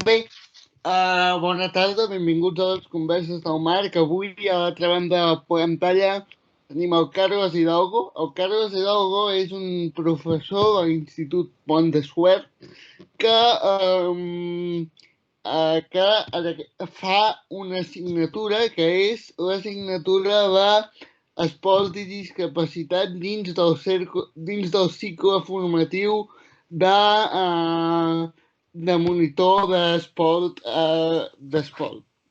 Bé, bona tarda, benvinguts a les converses del Marc. Avui a l'altra banda de la pantalla tenim el Carlos Hidalgo. El Carlos Hidalgo és un professor de l'Institut Pont de Suert que, fa una assignatura que és l'assignatura d'Esport i Discapacitat dins del cicle formatiu de monitor d'esport,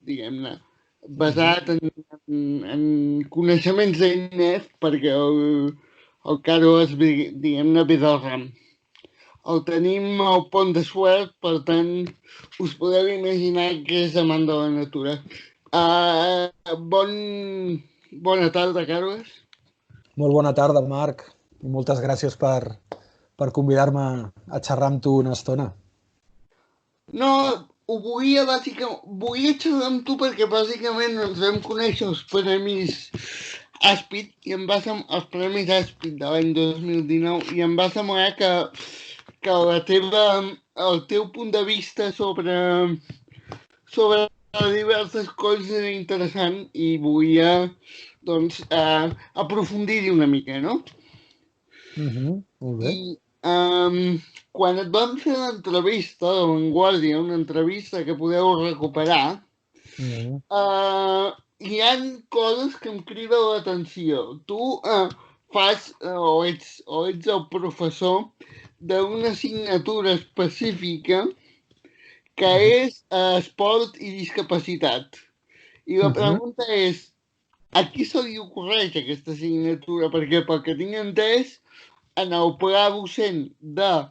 diguem-ne, basat en coneixements d'INEF, perquè el Carlos, diguem-ne, ve del RAM. El tenim al Pont de Suert, per tant, us podeu imaginar que és amant de la natura. Bona tarda, Carlos. Molt bona tarda, Marc, i moltes gràcies per convidar-me a xerrar amb tu una estona. No, volia xerrar amb tu perquè bàsicament ens vam conèixer els Premis Aspit i els Premis Aspit de l'any 2019 i em va semblar que el teu punt de vista sobre diverses coses era interessant i volia, doncs, aprofundir-hi una mica, no? Molt bé. I quan et vam fer l'entrevista de La Vanguardia, una entrevista que podeu recuperar, hi ha coses que em criden l'atenció. Tu ets el professor d'una assignatura específica que és esport i discapacitat. I la pregunta és, a qui se li ocorreix aquesta assignatura? Perquè pel que tinc entès, en el pla docent de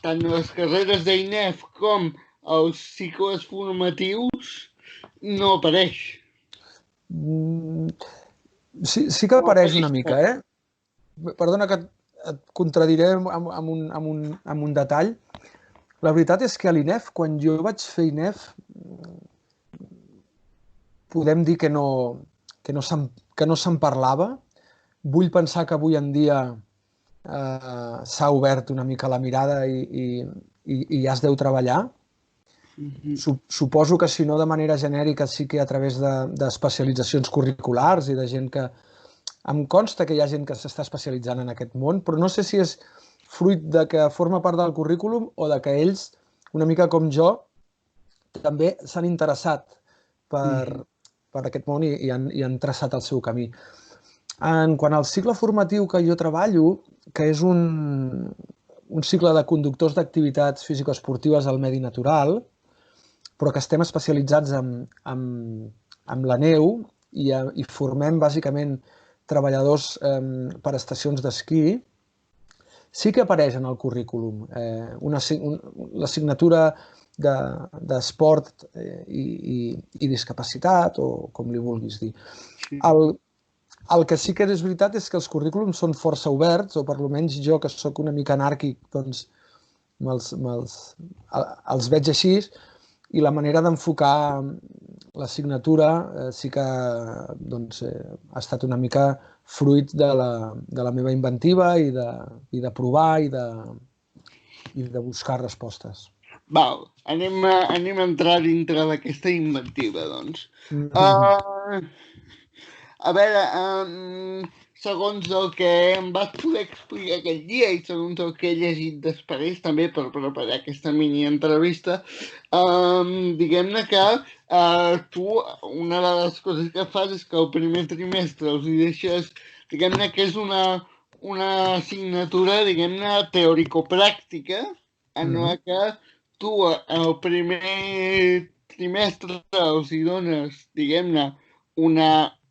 tant les carreres d'INEF com els cicles formatius no apareix. Sí que apareix una mica, eh? Perdona que et contradiré amb un detall. La veritat és que a l'INEF, quan jo vaig fer INEF, podem dir que no se'n parlava. Vull pensar que avui en dia s'ha obert una mica la mirada i ja es deu treballar. Suposo que si no de manera genèrica sí que a través d'especialitzacions curriculars i de gent que... Em consta que hi ha gent que s'està especialitzant en aquest món, però no sé si és fruit de que forma part del currículum o de que ells, una mica com jo, també s'han interessat per aquest món i han traçat el seu camí. En quant al cicle formatiu que jo treballo, que és un cicle de conductors d'activitats físico-esportives al medi natural, però que estem especialitzats en la neu i formem bàsicament treballadors per estacions d'esquí, sí que apareix en el currículum l'assignatura d'esport i discapacitat, o com li vulguis dir. El que sí que és veritat és que els currículums són força oberts, o per almenys jo, que sóc una mica anàrquic, doncs els veig així, i la manera d'enfocar l'assignatura sí que ha estat una mica fruit de la meva inventiva i de provar i de buscar respostes. Val, anem a entrar dintre d'aquesta inventiva, doncs. A veure, segons el que em vas poder explicar aquell dia i segons el que he llegit després també per preparar aquesta mini entrevista, diguem-ne que tu una de les coses que fas és que el primer trimestre els deixes, diguem-ne que és una assignatura, diguem-ne, teòrico-pràctica, en la que tu el primer trimestre els dones, diguem-ne,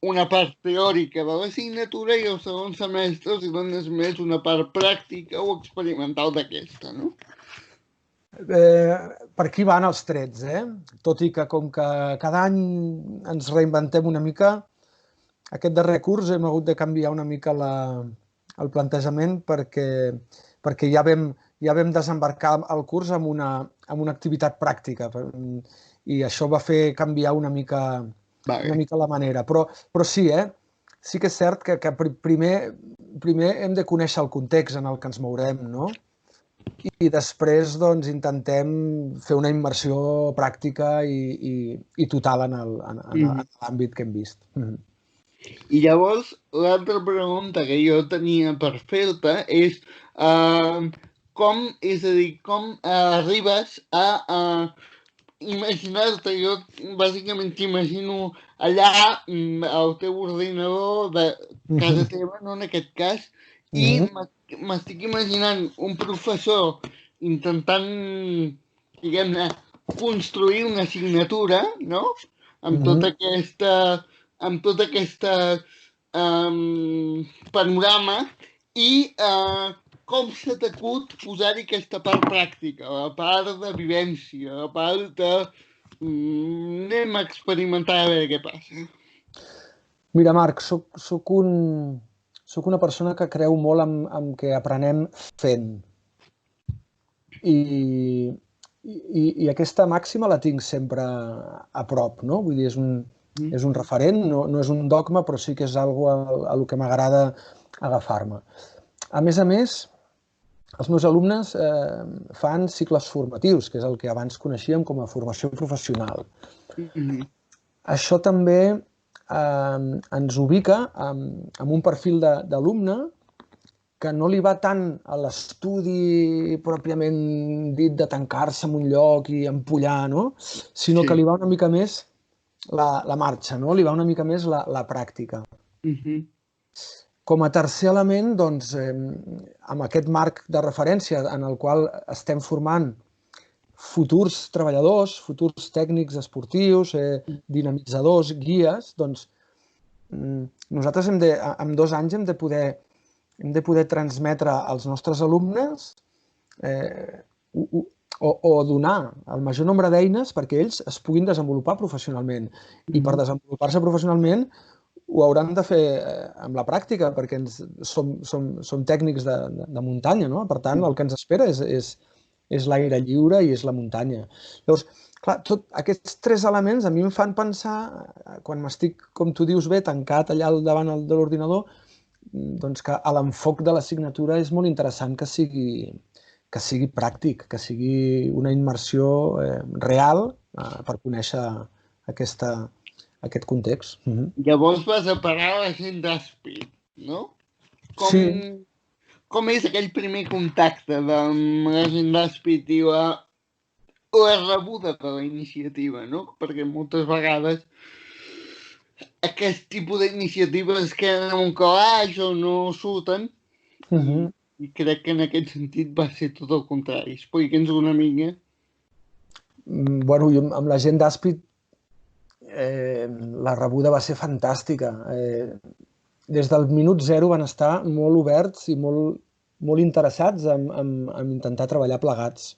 una part teòrica de l'assignatura i el segon semestre els dones més una part pràctica o experimental d'aquesta, no? Per aquí van els trets, Tot i que com que cada any ens reinventem una mica, aquest darrer curs hem hagut de canviar una mica el plantejament perquè ja vam desembarcar el curs amb una activitat pràctica i això va fer canviar una mica la manera. Però sí, sí que és cert que primer hem de conèixer el context en el que ens mourem, no? I després doncs, intentem fer una immersió pràctica i total en l'àmbit que hem vist. I llavors, l'altra pregunta que jo tenia per fer-te és com arribes a imaginar-te, jo bàsicament t'imagino allà al teu ordinador de casa teva, no en aquest cas, i m'estic imaginant un professor intentant, diguem-ne, construir una assignatura, no?, amb tota aquesta panorama i com se t'acut posar-hi aquesta part pràctica, la part de vivència, la part de anem a experimentar a veure què passa. Mira, Marc, soc una persona que creu molt en que aprenem fent. I aquesta màxima la tinc sempre a prop, no? Vull dir, és un referent, no és un dogma, però sí que és algo a lo que m'agrada agafar-me. A més, els meus alumnes fan cicles formatius, que és el que abans coneixíem com a formació professional. Això també ens ubica en un perfil d'alumne que no li va tant a l'estudi pròpiament dit de tancar-se en un lloc i empollar, no? Sinó que li va una mica més la marxa, no? Li va una mica més la pràctica. Com a tercer element, doncs, amb aquest marc de referència en el qual estem formant futurs treballadors, futurs tècnics esportius, dinamitzadors, guies, doncs nosaltres en 2 anys hem de poder transmetre als nostres alumnes o donar el major nombre d'eines perquè ells es puguin desenvolupar professionalment. I per desenvolupar-se professionalment ho hauran de fer amb la pràctica, perquè som tècnics de muntanya, no? Per tant, el que ens espera és l'aire lliure i és la muntanya. Llavors, clar, tots aquests 3 elements a mi em fan pensar, quan m'estic, com tu dius bé, tancat allà davant de l'ordinador, doncs que l'enfoc de l'assignatura és molt interessant que sigui pràctic, que sigui una immersió real per conèixer aquest context. Llavors vas a parar a la gent d'Aspit, no? Sí. Com és aquell primer contacte amb la gent d'Aspit i la rebuda de la iniciativa, no? Perquè moltes vegades aquest tipus d'iniciatives queden en un calaix o no surten i crec que en aquest sentit va ser tot el contrari. Explica'ns una mica. Bueno, jo amb la gent d'Aspit la rebuda va ser fantàstica. Des del minut 0 van estar molt oberts i molt interessats en intentar treballar plegats.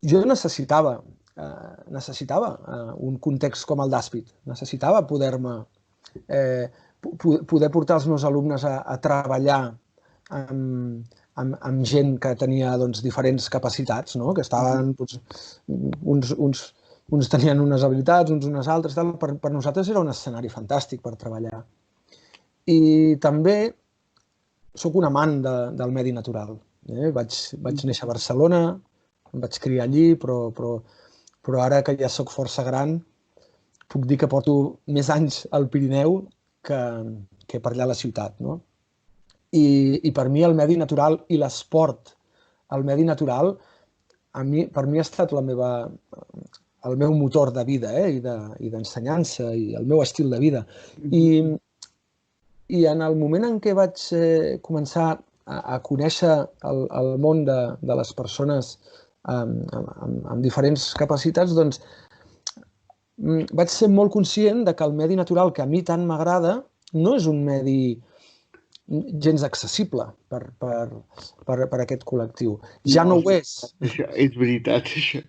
Jo necessitava un context com el d'Aspit. Necessitava poder portar els meus alumnes a treballar amb gent que tenia diferents capacitats, que estaven, uns tenien unes habilitats, uns unes altres. Per nosaltres era un escenari fantàstic per treballar. I també sóc un amant del medi natural. Vaig néixer a Barcelona, em vaig criar allí, però ara que ja sóc força gran, puc dir que porto més anys al Pirineu que per allà a la ciutat. I per mi el medi natural i l'esport al medi natural per mi ha estat el meu motor de vida i d'ensenyança i el meu estil de vida. I en el moment en què vaig començar a conèixer el món de les persones amb diferents capacitats, doncs vaig ser molt conscient que el medi natural que a mi tant m'agrada no és un medi gens accessible per aquest col·lectiu. Ja no ho és. És veritat, això.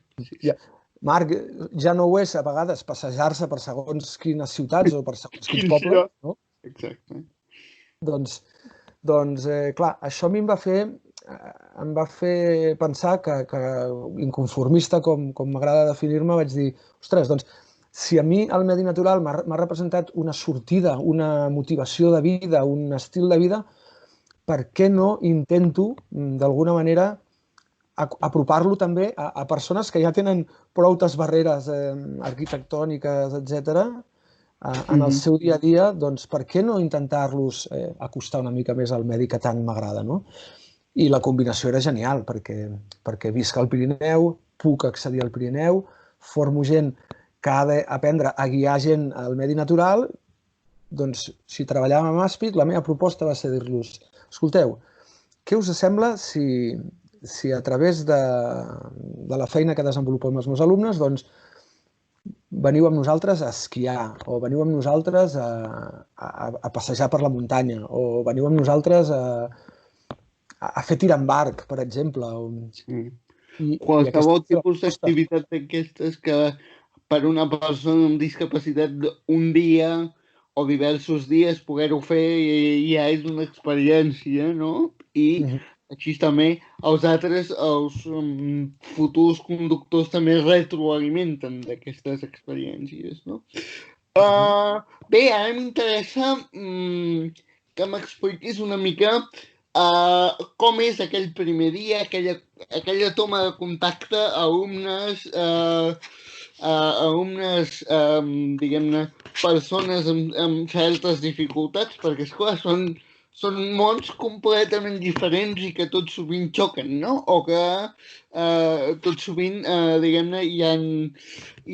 Marc, ja no ho és a vegades passejar-se per segons quines ciutats o per segons quins pobles, no? Exacte. Doncs, clar, això a mi em va fer pensar que inconformista, com m'agrada definir-me, vaig dir, ostres, doncs, si a mi el medi natural m'ha representat una sortida, una motivació de vida, un estil de vida, per què no intento, d'alguna manera, apropar-lo també a persones que ja tenen proutes barreres arquitectòniques, etc. En el seu dia a dia, doncs per què no intentar-los acostar una mica més al medi que tant m'agrada, no? I la combinació era genial, perquè visc al Pirineu, puc accedir al Pirineu, formo gent que ha d'aprendre a guiar gent al medi natural. Doncs, si treballàvem amb Aspic, la meva proposta va ser dir-los: escolteu, què us sembla si a través de la feina que desenvolupem els meus alumnes, doncs, veniu amb nosaltres a esquiar, o veniu amb nosaltres a passejar per la muntanya, o veniu amb nosaltres a fer tir amb barc, per exemple. Qualsevol tipus d'activitat d'aquestes que per una persona amb discapacitat un dia o diversos dies poder-ho fer ja és una experiència, no? I així també els altres, els futurs conductors també retroalimenten d'aquestes experiències, no? Bé, ara m'interessa que m'expliquis una mica com és aquell primer dia, aquella toma de contacte a alumnes, diguem-ne, persones amb certes dificultats, perquè, esclar, són mons completament diferents i que tot sovint xoquen, no? O que tot sovint, diguem-ne, hi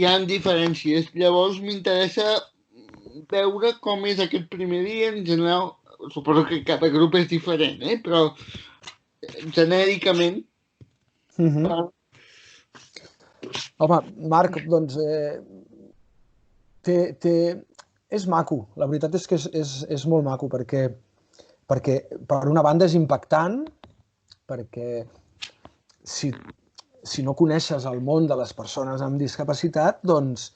ha diferències. Llavors m'interessa veure com és aquest primer dia en general. Suposo que cada grup és diferent, però genèricament. Home, Marc, doncs és maco. La veritat és que és molt maco perquè per una banda és impactant, perquè si no coneixes el món de les persones amb discapacitat, doncs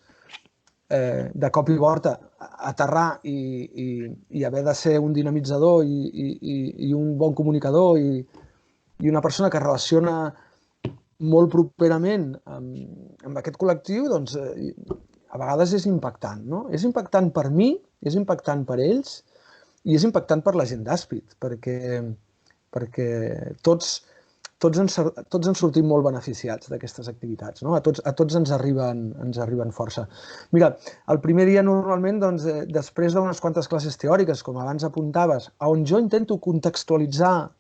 de cop i volta aterrar i haver de ser un dinamitzador i un bon comunicador i una persona que relaciona molt properament amb aquest col·lectiu, doncs a vegades és impactant, no? És impactant per mi, és impactant per ells i és impactant per la gent d'Aspit, perquè tots en sortim molt beneficiats d'aquestes activitats, no? A tots ens arriben força. Mira, el primer dia normalment, doncs, després d'unes quantes classes teòriques, com abans apuntaves, on jo intento contextualitzar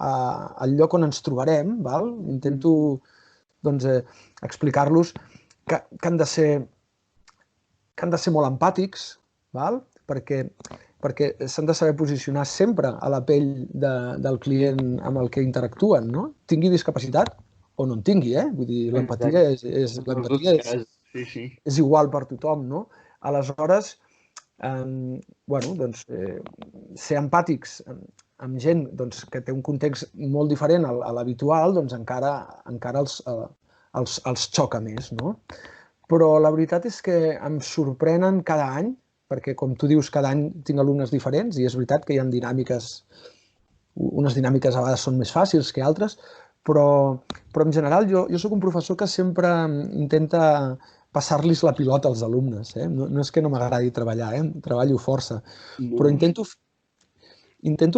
el lloc on ens trobarem, val? Intento doncs, explicar-los que han de ser molt empàtics, val? Perquè s'han de saber posicionar sempre a la pell del client amb el que interactuen, no? Tingui discapacitat o no en tingui, Vull dir, l'empatia és igual per tothom, no? Aleshores, doncs, ser empàtics amb gent que té un context molt diferent a l'habitual, doncs encara els xoca més, no? Però la veritat és que em sorprenen cada any, perquè, com tu dius, cada any tinc alumnes diferents i és veritat que hi ha dinàmiques, unes dinàmiques a vegades són més fàcils que altres, però en general jo soc un professor que sempre intenta passar-los la pilota als alumnes. No és que no m'agradi treballar, treballo força, però intento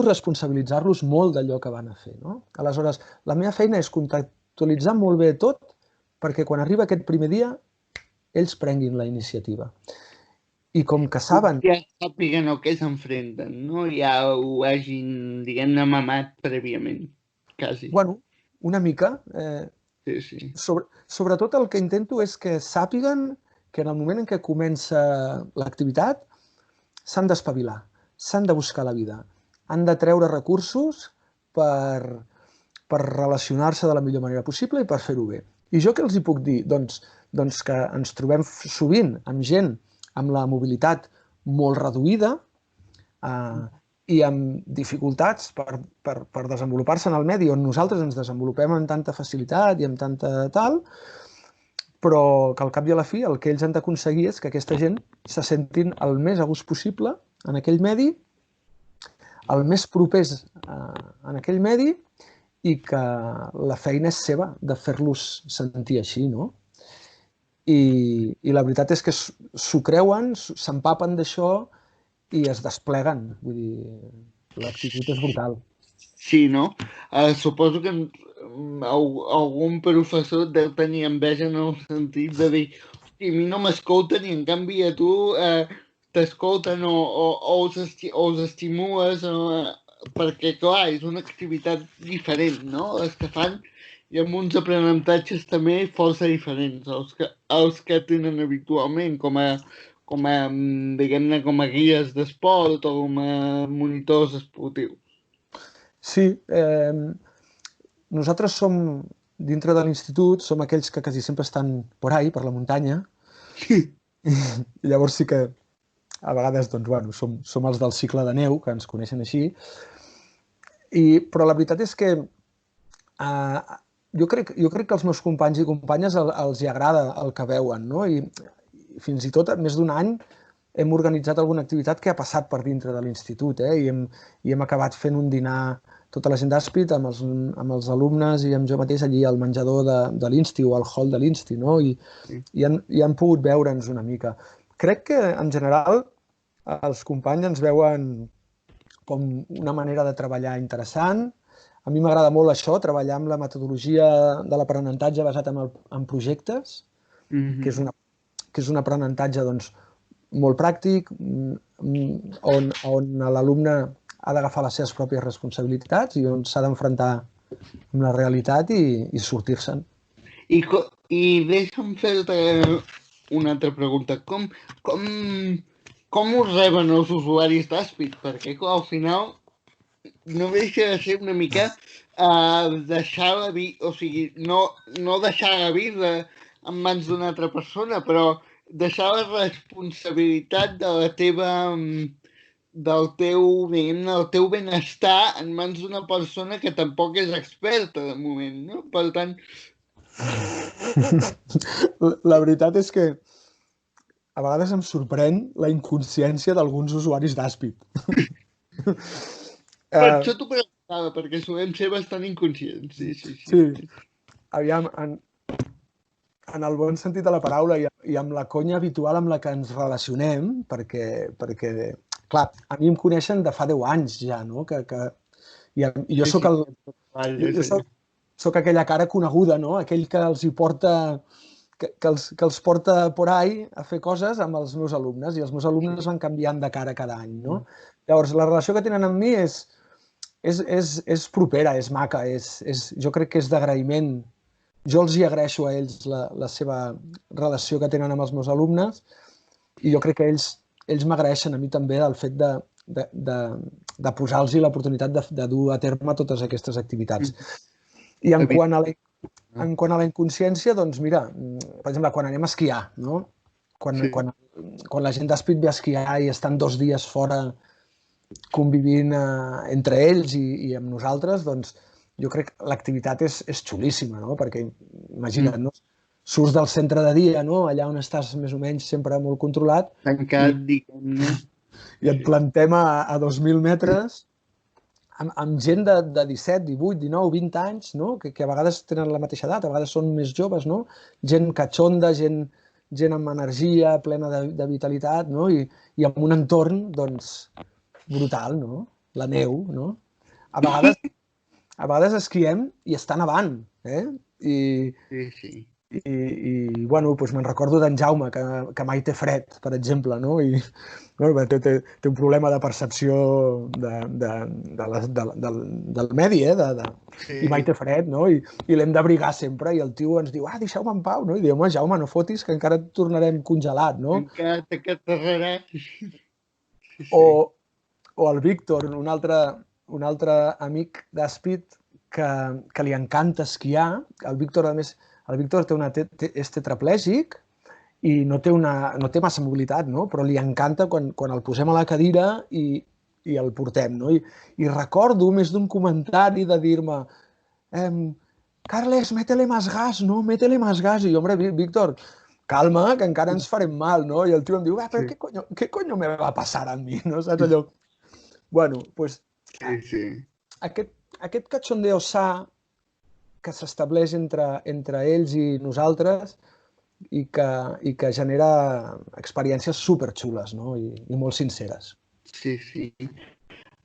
responsabilitzar-los molt d'allò que van a fer, no? Aleshores, la meva feina és contextualitzar molt bé tot perquè quan arriba aquest primer dia ells prenguin la iniciativa. I com que saben... Ja sàpiguen el que s'enfrenten, no? Ja ho hagin, diguem-ne, mamat prèviament, quasi. Bueno, una mica. Sí. Sobretot el que intento és que sàpiguen que en el moment en què comença l'activitat s'han d'espavilar, s'han de buscar la vida, han de treure recursos per relacionar-se de la millor manera possible i per fer-ho bé. I jo què els hi puc dir? Doncs que ens trobem sovint amb gent amb la mobilitat molt reduïda i amb dificultats per desenvolupar-se en el medi on nosaltres ens desenvolupem amb tanta facilitat i amb tanta tal, però que al cap i a la fi el que ells han d'aconseguir és que aquesta gent se sentin el més a gust possible en aquell medi, el més propers en aquell medi i que la feina és seva de fer-los sentir així, no? I la veritat és que s'ho creuen, s'empapen d'això i es despleguen. Vull dir, l'actitud és brutal. Sí, no? Suposo que algun professor deu tenir enveja en el sentit de dir hosti, a mi no m'escolten i en canvi a tu t'escolten o els estimules perquè, clar, és una activitat diferent, no? Les que fan i amb uns aprenentatges també força diferents als que tenen habitualment diguem-ne, com a guies d'esport o com a monitors esportius. Sí, nosaltres som, dintre de l'institut, som aquells que quasi sempre estan por ahí, per la muntanya, i llavors sí que a vegades doncs, bueno, som els del cicle de neu, que ens coneixen així, però la veritat és que jo crec que als meus companys i companyes els hi agrada el que veuen, no? I fins i tot més d'un any hem organitzat alguna activitat que ha passat per dintre de l'institut, i hem acabat fent un dinar tota la gent d'Aspit amb els alumnes i amb jo mateix allí al menjador de l'Insti o al hall de l'Insti, no? I han pogut veure'ns una mica. Crec que, en general, els companys ens veuen com una manera de treballar interessant. A mi m'agrada molt això, treballar amb la metodologia de l'aprenentatge basat en projectes, que és un aprenentatge doncs, molt pràctic, on l'alumne ha d'agafar les seves pròpies responsabilitats i on s'ha d'enfrontar amb la realitat i sortir-se'n. I deixa'm fer-te una altra pregunta. Com us reben els usuaris d'Aspit? Perquè, clar, al final no deixa de ser una mica deixar la vida, o sigui, no deixar la vida en mans d'una altra persona, però deixar la responsabilitat de la teva del teu benestar en mans d'una persona que tampoc és experta de moment, no? Per tant... La veritat és que a vegades em sorprèn la inconsciència d'alguns usuaris d'Aspit. Per això t'ho preguntava, perquè solem ser bastant inconscients. Sí. Aviam, en el bon sentit de la paraula i amb la conya habitual amb la que ens relacionem, perquè clar, a mi em coneixen de fa 10 anys ja, no? I jo soc soc aquella cara coneguda, no? Aquell que els hi porta que els porta por ahí a fer coses amb els meus alumnes, i els meus alumnes van canviant de cara cada any, no? Llavors, la relació que tenen amb mi és propera, és maca, jo crec que és d'agraïment. Jo els hi agraeixo a ells la seva relació que tenen amb els meus alumnes i jo crec que ells m'agraeixen a mi també el fet de posar-los l'oportunitat de dur a terme totes aquestes activitats. I en quant a la inconsciència, doncs mira, per exemple, quan anem a esquiar, no? Quan la gent d'Aspit ve a esquiar i estan 2 dies fora convivint entre ells i amb nosaltres, doncs jo crec que l'activitat és xulíssima, no? Perquè, imagina't, no? Surts del centre de dia, no? Allà on estàs més o menys sempre molt controlat. Tancat, diguem-ne. I et plantem a 2.000 metres amb gent de 17, 18, 19, 20 anys, no? Que a vegades tenen la mateixa edat, a vegades són més joves, no? Gent catxonda, gent amb energia, plena de vitalitat, no? I amb un entorn, doncs, brutal, no? La neu, no? A vegades esquiem i està nevant, I bueno, doncs me'n recordo d'en Jaume, que mai té fred, per exemple, no? I bueno, té un problema de percepció del medi, i mai té fred, no? I l'hem d'abrigar sempre, i el tio ens diu, deixeu-me en pau, no? I diu, home, Jaume, no fotis, que encara et tornarem congelat, no? Encara t'aterraràs. O el Víctor, un altre amic d'Aspit que li encanta esquiar. El Víctor, a més, és tetraplègic i no té massa mobilitat, no? Però li encanta quan el posem a la cadira i el portem, no? I recordo més d'un comentari de dir-me Carles, métele más gas, no? Métele más gas. I jo, hombre, Víctor, calma, que encara ens farem mal, no? I el tio em diu, però què coño me va passar a mi, no? Saps allò? Bueno, doncs aquest cachondeo sa que s'estableix entre ells i nosaltres i que genera experiències superxules, no? I molt sinceres. Sí.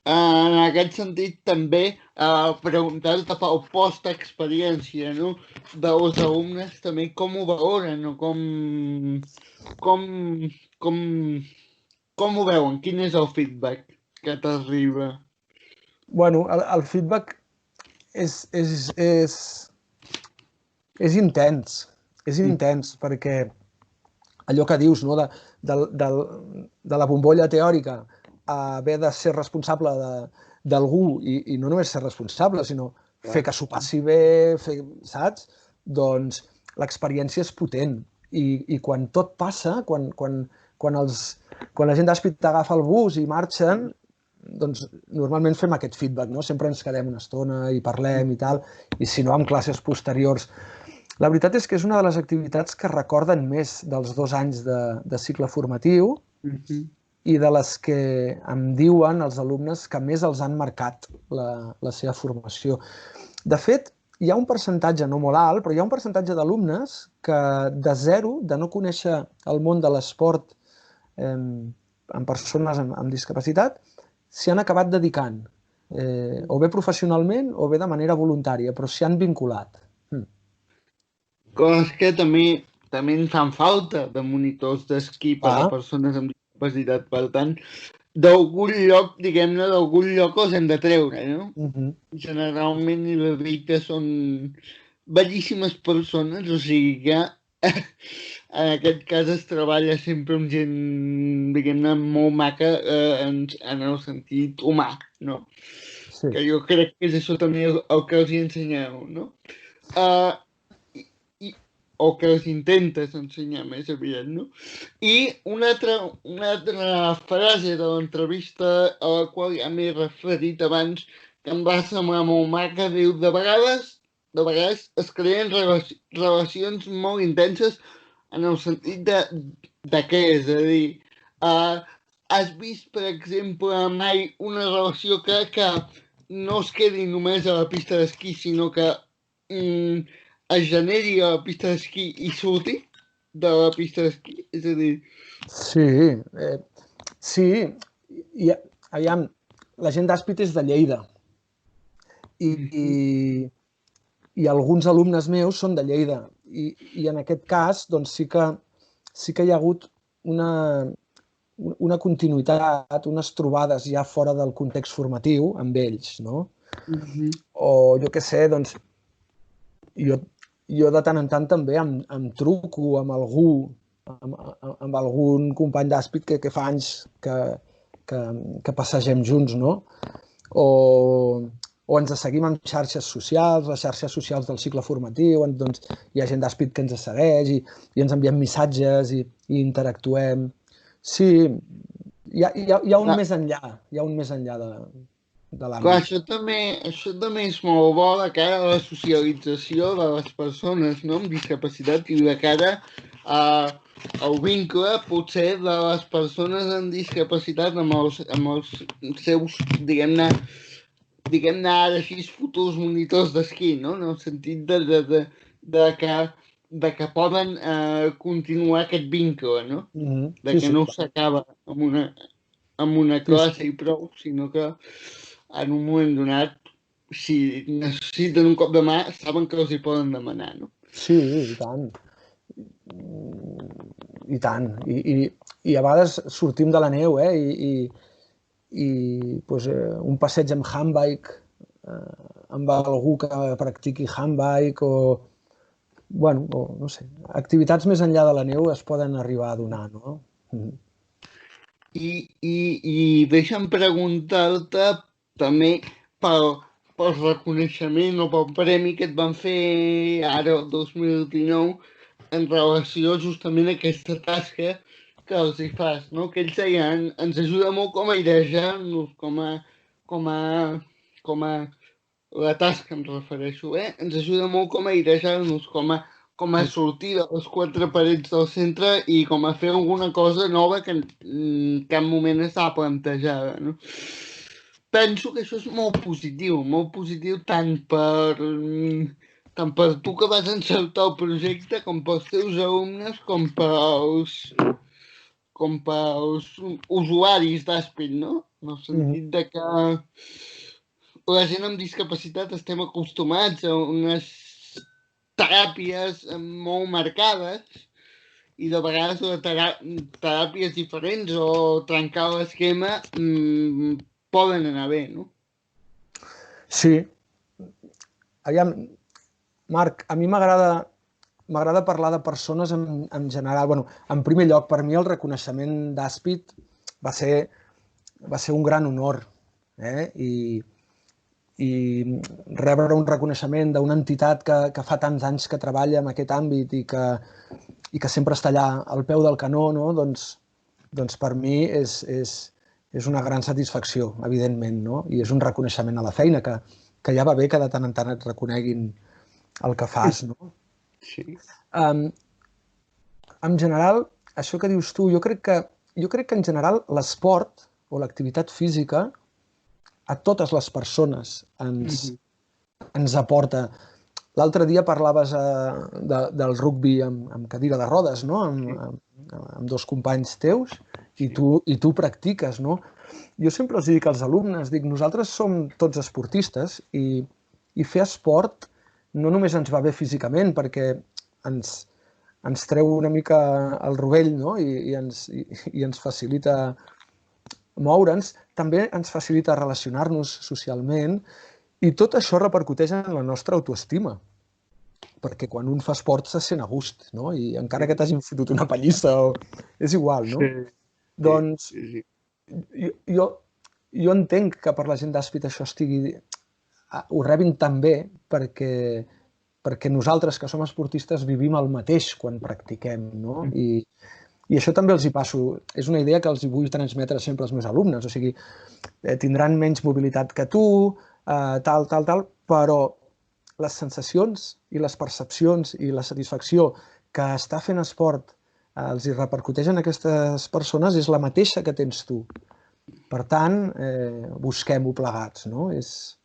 en aquest sentit també preguntar-te pel post-experiència, no? Dels alumnes també com ho valoren o com, com, com ho veuen, quin és el feedback que t'arriba? Bueno, el feedback és intens, perquè allò que dius, no? de la bombolla teòrica a haver de ser responsable d'algú i no només ser responsable, sinó fer que s'ho passi bé, saps? Doncs l'experiència és potent. I quan tot passa, quan la gent d'Aspit t'agafa el bus i marxen, doncs normalment fem aquest feedback, no? Sempre ens quedem una estona i parlem i tal, i si no, amb classes posteriors. La veritat és que és una de les activitats que recorden més dels 2 anys de cicle formatiu i de les que em diuen els alumnes que més els han marcat la seva formació. De fet, hi ha un percentatge, no molt alt, però hi ha un percentatge d'alumnes que de zero, de no conèixer el món de l'esport amb persones amb discapacitat, s'hi han acabat dedicant, o bé professionalment o bé de manera voluntària, però s'hi han vinculat. Coses que també en fan falta de monitors d'esquí per a persones amb discapacitat. Per tant, d'algun lloc, diguem-ne, d'algun lloc els hem de treure, no? Generalment i la veritat són bellíssimes persones, o sigui que en aquest cas es treballa sempre amb gent, diguem-ne, molt maca en el sentit humà, no? Sí. Que jo crec que és això també el que els ensenyeu, no? O que els intentes ensenyar més aviat, no? I una altra frase de l'entrevista a la qual ja m'he referit abans, que em va semblar molt maca, diu, de vegades es creen relacions molt intenses en el sentit de què, és a dir, has vist, per exemple, mai una relació que no es quedi només a la pista d'esquí, sinó que es generi a la pista d'esquí i surti de la pista d'esquí? És a dir... Sí. I, aviam, la gent d'Aspit és de Lleida. I alguns alumnes meus són de Lleida. I en aquest cas, doncs sí que hi ha hagut una continuïtat, unes trobades ja fora del context formatiu amb ells, no? O jo què sé, doncs jo de tant en tant també em truco amb algú, amb algun company d'Aspit que fa anys que passegem junts, no? O ens seguim amb xarxes socials, les xarxes socials del cicle formatiu, doncs hi ha gent d'Aspit que ens segueix i ens enviem missatges i interactuem. Sí, hi ha un més enllà, de l'àmbit. Clar, això també és molt bo de cara a la socialització de les persones, no?, amb discapacitat i de cara al vincle, potser, de les persones amb discapacitat amb els seus, diguem-ne ara així, futurs monitors d'esquí, no?, en el sentit de que poden continuar aquest vincle, no?, de que no s'acaba amb una classe i prou, sinó que en un moment donat, si necessiten un cop de mà, saben que els hi poden demanar, no? Sí, i tant. I tant. I a vegades sortim de la neu, i un passeig amb handbike, amb algú que practiqui handbike, o no sé, activitats més enllà de la neu es poden arribar a donar, no? I deixa'm preguntar-te també pel reconeixement o pel premi que et van fer ara el 2019 en relació justament a aquesta tasca que els hi fas, no? Que ells deien, ens ajuda molt com a airejar-nos, com a la tasca em refereixo, ens ajuda molt com a airejar-nos, com a sortir de les 4 parets del centre i com a fer alguna cosa nova que en cap moment estava plantejada, no? Penso que això és molt positiu tant per tu que vas encertar el projecte, com pels teus alumnes, com pels usuaris d'Aspit, no? en el sentit de que la gent amb discapacitat estem acostumats a unes teràpies molt marcades i de vegades teràpies diferents o trencar l'esquema poden anar bé, no? Sí. Aviam, Marc, a mi m'agrada parlar de persones en general. Bueno, en primer lloc, per mi el reconeixement d'Aspit va ser un gran honor, i rebre un reconeixement d'una entitat que fa tants anys que treballa en aquest àmbit i que sempre està allà al peu del canó, no? Doncs per mi és una gran satisfacció, evidentment, no? I és un reconeixement a la feina, que ja va bé que de tant en tant et reconeguin el que fas, no? Sí. En general, això que dius tu, jo crec que en general l'esport o l'activitat física a totes les persones ens aporta. L'altre dia parlaves del rugbi amb cadira de rodes, no? Amb dos companys teus, i tu practiques, no? Jo sempre els dic als alumnes, nosaltres som tots esportistes i fer esport no només ens va bé físicament, perquè ens treu una mica el rovell, no? I ens facilita moure'ns, també ens facilita relacionar-nos socialment, i tot això repercuteix en la nostra autoestima, perquè quan un fa esport se sent a gust, no? I encara que t'hagin fotut una pallissa, és igual, no? Doncs jo entenc que per la gent d'Aspit això ho rebin tan bé, perquè nosaltres, que som esportistes, vivim el mateix quan practiquem, no? I això també els hi passo. És una idea que els vull transmetre sempre als meus alumnes. O sigui, tindran menys mobilitat que tu, tal, però les sensacions i les percepcions i la satisfacció que estar fent esport els hi repercuteix en aquestes persones és la mateixa que tens tu. Per tant, busquem-ho plegats, no? És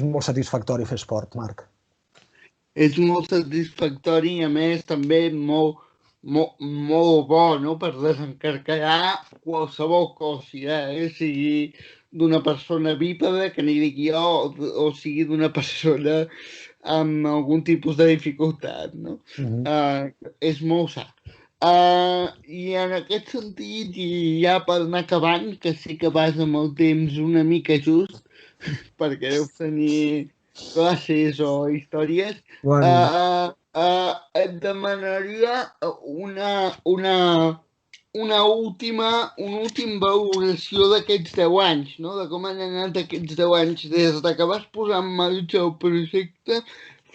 molt satisfactori fer esport, Marc. És molt satisfactori i, a més, també molt bo, no?, per desencarcarar qualsevol cosa, sigui d'una persona bípeda, que n'hi dic jo, o sigui d'una persona amb algun tipus de dificultat, no? És molt sa. I en aquest sentit, i ja per anar acabant, que sé que vas amb el temps una mica just, perquè deus tenir classes o històries, et demanaria una última valoració d'aquests 10 anys, no? De com han anat aquests 10 anys des que vas posar en marxa el projecte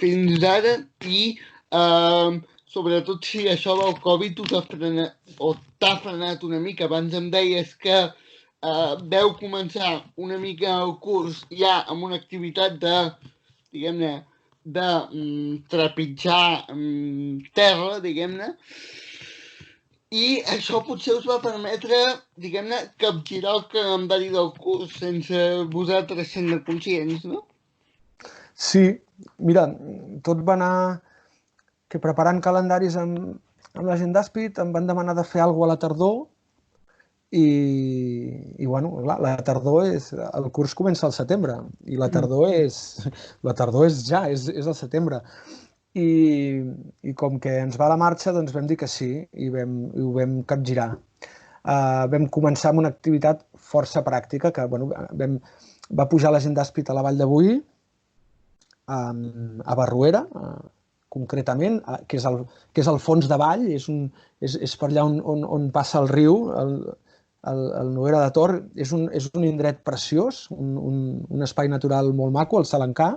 fins ara i sobretot si això del Covid t'ha frenat una mica. Abans em deies que veu començar una mica el curs ja amb una activitat diguem-ne, de trepitjar terra, diguem-ne, i això potser us va permetre, diguem-ne, capgirar el calendari del curs sense vosaltres sent conscients, no? Sí, mira, tot va anar que preparant calendaris amb la gent d'Aspit em van demanar de fer alguna cosa a la tardor i bueno, clar, la tardor el curs comença al setembre i la tardor és ja, és al setembre. I com que ens va a la marxa, doncs vam dir que sí i ho vam capgirar. Vam començar amb una activitat força pràctica, que bueno, va pujar la gent d'Aspit a la Vall de Boí, a Barruera, concretament, que és el fons de vall, és per allà on passa el riu, el Noguera de Tor. És un indret preciós, un espai natural molt maco, el Salancà,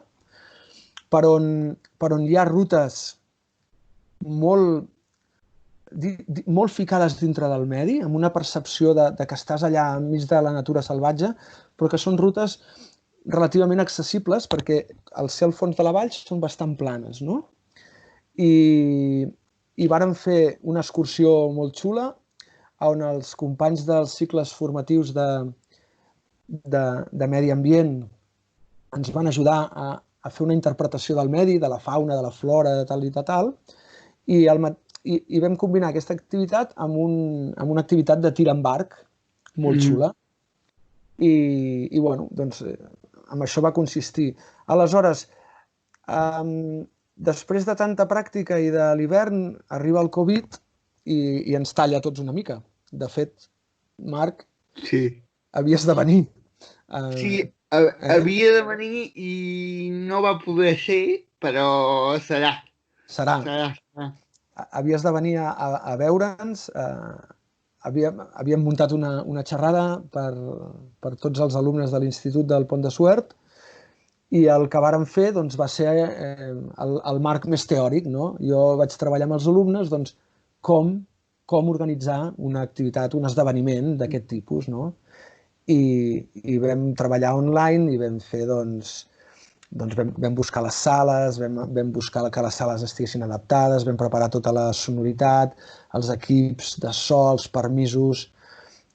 per on hi ha rutes molt ficades dintre del medi, amb una percepció de que estàs allà enmig de la natura salvatge, però que són rutes relativament accessibles perquè al ser al fons de la vall són bastant planes, no? I vàrem fer una excursió molt xula on els companys dels cicles formatius de medi ambient ens van ajudar a fer una interpretació del medi, de la fauna, de la flora, de tal i de tal, i vam combinar aquesta activitat amb una activitat de tir amb arc molt xula. I bueno, doncs, amb això va consistir. Aleshores, després de tanta pràctica i de l'hivern, arriba el Covid i ens talla a tots una mica. De fet, Marc, Sí. havies de venir. Sí, havia de venir i no va poder ser, però serà. Serà. Serà. Havies de venir a veure'ns. Havíem muntat una xerrada per tots els alumnes de l'Institut del Pont de Suert i el que vàrem fer doncs, va ser el marc més teòric. No? Jo vaig treballar amb els alumnes doncs, com organitzar una activitat, un esdeveniment d'aquest tipus. No? I vam treballar online i vam fer, doncs vam buscar les sales, vam buscar que les sales estiguessin adaptades, vam preparar tota la sonoritat, els equips de so, els permisos,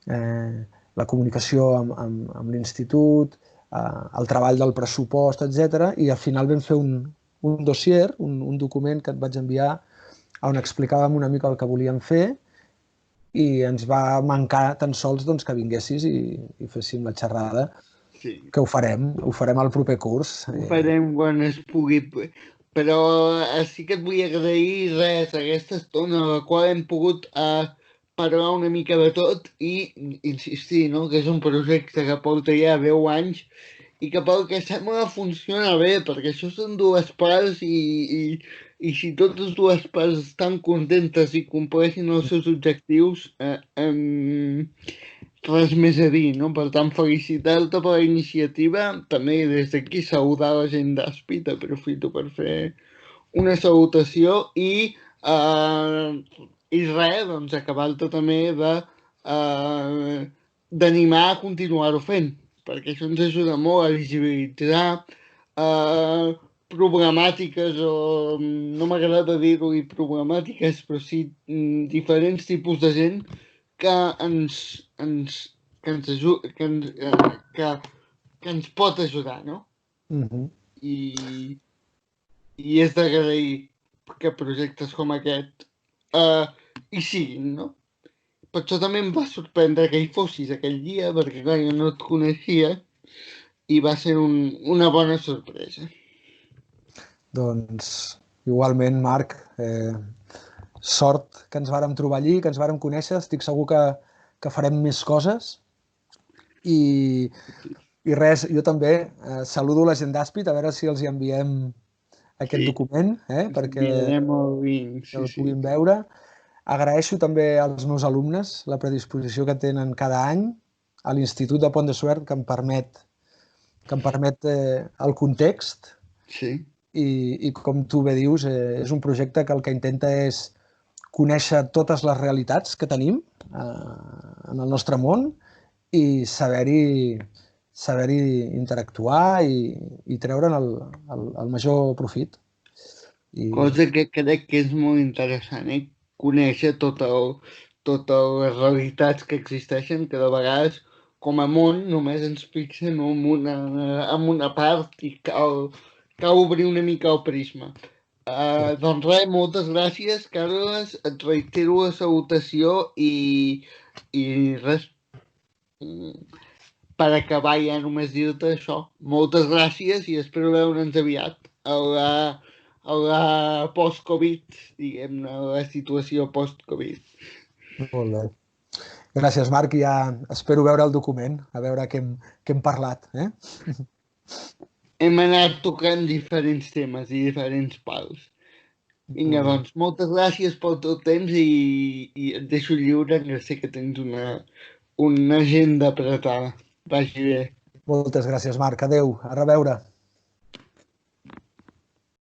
la comunicació amb l'institut, el treball del pressupost, etc. I al final vam fer un dossier, un document que et vaig enviar on explicàvem una mica el que volíem fer i ens va mancar tan sols doncs, que vinguessis i féssim la xerrada. Sí. Que ho farem al proper curs. Ho farem quan es pugui. Però sí que et vull agrair aquesta estona a la qual hem pogut parlar una mica de tot i insistir, no? Que és un projecte que porta ja 10 anys i que pel que sembla funciona bé, perquè això són dues parts i si totes dues parts estan contentes i compleixin els seus objectius, res més a dir, no? Per tant, felicitar-te per la iniciativa. També des d'aquí saludar la gent d'Àspid, aprofito per fer una salutació i res, doncs acabar-te també d'animar a continuar-ho fent, perquè això ens ajuda molt a visibilitzar problemàtiques, o no m'agrada dir-ho problemàtiques, però sí diferents tipus de gent que ens pot ajudar, no? I és d'agrair que projectes com aquest hi siguin, no? Per això també em va sorprendre que hi fossis aquell dia, perquè clar, jo no et coneixia i va ser una bona sorpresa. Doncs igualment, Marc, sort que ens vàrem trobar allí, que ens vàrem conèixer. Estic segur que farem més coses. I res, jo també saludo la gent d'Àspid, a veure si els hi enviem aquest document, perquè el puguin veure. Agraeixo també als meus alumnes la predisposició que tenen cada any a l'Institut de Pont de Suert, que em permet el context. Sí. I com tu bé dius, és un projecte que el que intenta és conèixer totes les realitats que tenim en el nostre món i saber-hi interactuar i treure'n el major profit. Cosa que crec que és molt interessant, conèixer totes les realitats que existeixen, que de vegades com a món només ens fixem en una part i cal obrir una mica el prisma. Doncs res, moltes gràcies, Carles, et reitero la salutació i res, per acabar ja només dir-te això. Moltes gràcies i espero veure'ns aviat a la post-Covid, diguem-ne, a la situació post-Covid. Molt bé. Gràcies, Marc, i ja espero veure el document, a veure què hem parlat. Hem anat tocant diferents temes i diferents pals. Vinga, doncs, moltes gràcies pel teu temps i et deixo lliure, que sé que tens una agenda apretada. Vagi bé. Moltes gràcies, Marc. Adéu. A reveure.